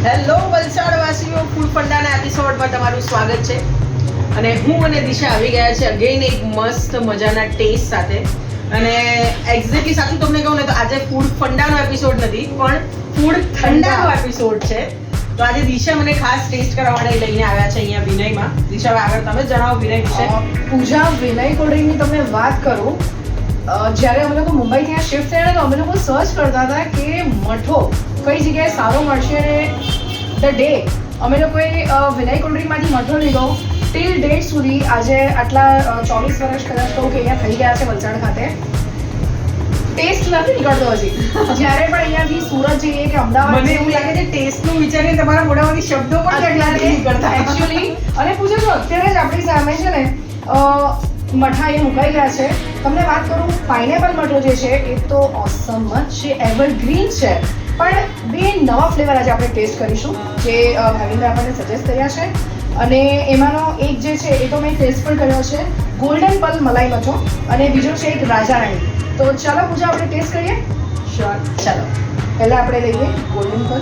Hello વલસાડવાસીઓ, food ફંડાના એપિસોડમાં તમારું સ્વાગત છે. અને હું અને દિશા આવી ગયા છે અગેન એક મસ્ત મજાના ટેસ્ટ સાથે. અને એક્ઝેક્ટલી સાચું તમને કહું ને તો આજે ફૂડ ફંડાનો એપિસોડ નથી પણ ફૂડ ઠંડાનો એપિસોડ છે. તો આજે દિશા મને ખાસ ટેસ્ટ કરવા માટે લઈને આવ્યા છે અહીંયા વિનયમાં. દિશા આગળ તમે જણાવો વિનય વિશે. પૂજા, વિનય કોલ્ડ્રિંકની તમને વાત કરું, જ્યારે અમે લોકો મુંબઈ ત્યાં શિફ્ટ થયા તો અમે લોકો સર્ચ કરતા હતા કે મઠો કઈ જગ્યાએ સારો મળશે. અને ધ ડે અમે લોકોએ વિનય કોલ્ડ્રિંકમાંથી મઠો લીધો. ટિલ ડેટ સુધી આજે આટલા 24 વર્ષ કદાચ કહું કે અહીંયા થઈ ગયા છે વલસાડ ખાતે, ટેસ્ટ નથી નીકળતો હજી. જ્યારે પણ અહીંયાથી સુરત જઈએ કે અમદાવાદ, મને એવું લાગે છે ટેસ્ટનું વિચારીને તમારા મોઢામાંથી શબ્દો પણ કેટલા નથી નીકળતા એકચ્યુઅલી. અને પૂછો છો અત્યારે જ આપણી સામે છે ને મઠા એ મુકાઈ ગયા છે. તમને વાત કરું, પાઇનેપલ મઠો જે છે એ તો ઓસમ જ છે, એવરગ્રીન છે. પણ બે નવા ફ્લેવર આજે આપણે ટેસ્ટ કરીશું જે ભાવિનભાઈ આપણને સજેસ્ટ કર્યા છે. અને એમાંનો એક જે છે એ તો મેં ટેસ્ટ પણ કર્યો છે, ગોલ્ડન પલ મલાઈ મઠો, અને બીજો છે એક રાજા રાણી. તો ચાલો પૂજા આપણે ટેસ્ટ કરીએ. શ્યોર, ચાલો પહેલાં આપણે લઈએ ગોલ્ડન પલ.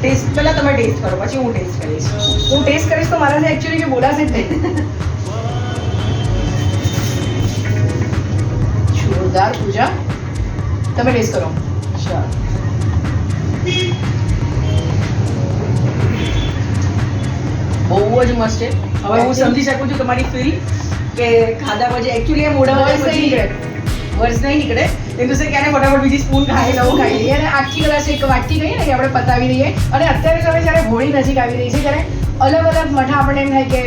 ટેસ્ટ પહેલા તમે ટેસ્ટ કરો પછી હું ટેસ્ટ કરીશ. હું ટેસ્ટ કરીશ તો મારાથી એકચ્યુઅલી કે બોલાશે જ નહીં. જોરદાર પૂજા, તમે ટેસ્ટ કરો. શ્યોર. બહુ જ મસ્ત છે. હવે હું સમજી શકું છું તમારી ફીલ કે ખાધા પછી એકચ્યુઅલી આ મોઢામાં પછી વર્ષ નહીં નીકળે એટલે છે ક્યારે ફટાફટ બીજી સ્પૂન ખાઈ લઉં. ખાઈ લઈએ અને આખી કદાચ એક વાટકી કહીએ ને કે આપણે પતાવી દઈએ. અને અત્યારે તમે જ્યારે હોળી નજીક આવી રહી છે ત્યારે અલગ અલગ મઠા આપણને એમ થાય કે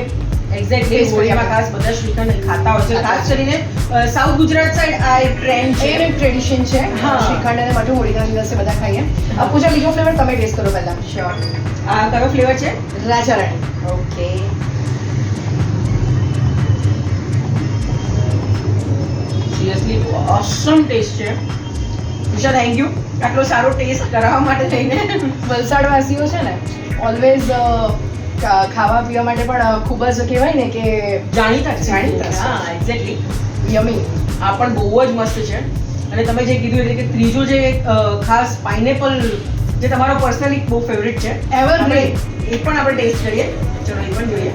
એક્ઝેક્ટલી હોળીમાં ખાસ બધા શ્રીખંડ ખાતા હોય છે. ખાસ કરીને સાઉથ ગુજરાત સાઈડ આ એક ટ્રેન્ડ છે, એક ટ્રેડિશન છે. હા. શ્રીખંડ અને મઠું હોળીના દિવસે બધા ખાઈએ. પૂજા, બીજો ફ્લેવર તમે ટેસ્ટ કરો પહેલા. શ્યોર. આ કયો ફ્લેવર છે? રાજા રાણી. ઓકે. સિરિયસલી ઓસમ ટેસ્ટ છે. વિશા, થેન્ક યુ આટલો સારો ટેસ્ટ કરાવવા માટે થઈને. વલસાડવાસીઓ છે ને ઓલવેઝ ખાવા પીવા માટે પણ ખૂબ જ કહેવાય ને કે જાણીતા છે. જાણીતા છે. હા, એક્ઝેક્ટલી. યમી. આ પણ બહુ જ મસ્ત છે. અને તમે જે કીધું એટલે કે ત્રીજો જે ખાસ પાઇનેપલ જે તમારો પર્સનલી બહુ ફેવરિટ છે, એવરગ્રીન, એ પણ આપણે ટેસ્ટ કરીએ. ચલો એ પણ જોઈએ.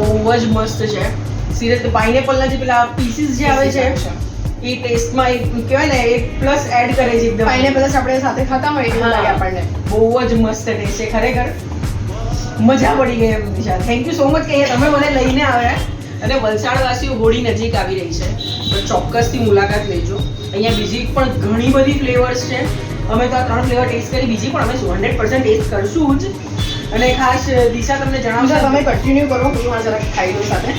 બહુ જ મસ્ત છે. સિરિયસલી પાઇનેપલના જે પેલા પીસીસ જે આવે છે એ ટેસ્ટમાં એક કહેવાય ને એક પ્લસ એડ કરે છે એકદમ. પાઇનેપલ આપણે સાથે ખાતા હોય એવું લાગે આપણને. બહુ જ મસ્ત ટેસ્ટ છે ખરેખર. મજા પડી ગઈ એમ દિશા. થેન્ક યુ સો મચ કે તમે મને લઈને આવ્યા. અને વલસાડવાસીઓ હોળી નજીક આવી રહી છે તો ચોક્કસથી મુલાકાત લેજો. અહીંયા બીજી પણ ઘણી બધી ફ્લેવર્સ છે. અમે તો આ 3 ફ્લેવર ટેસ્ટ કરી, બીજી પણ અમે 100% ટેસ્ટ કરશું જ. અને ખાસ દિશા તમને જણાવશો, તમે કન્ટિન્યુ કરો, હું આ જરાક ખાઈ લઉં સાથે.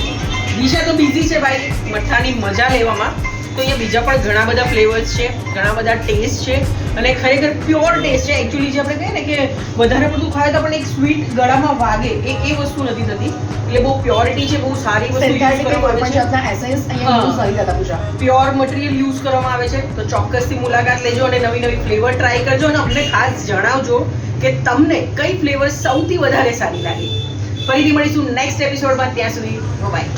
દિશા તો બિઝી છે ભાઈ મઠાની મજા લેવામાં. તો અહીંયા બીજા પણ ઘણા બધા ફ્લેવર્સ છે, ઘણા બધા ટેસ્ટ છે. અને ખરેખર પ્યોર ટેસ્ટ છે. એકચ્યુઅલી જે આપણે કહીએ ને કે વધારે બધું ખાય તો આપણને એક સ્વીટ ગળામાં વાગે, એ વસ્તુ નથી થતી. એટલે બહુ પ્યોરિટી છે, બહુ સારી વસ્તુ યુઝ કરવામાં આવે છે. પ્યોર મટીરિયલ યુઝ કરવામાં આવે છે. તો ચોક્કસથી મુલાકાત લેજો અને નવી નવી ફ્લેવર ટ્રાય કરજો. અને અમને ખાસ જણાવજો કે તમને કઈ ફ્લેવર સૌથી વધારે સારી લાગી. ફરીથી મળીશું નેક્સ્ટ એપિસોડમાં. ત્યાં સુધી બાય.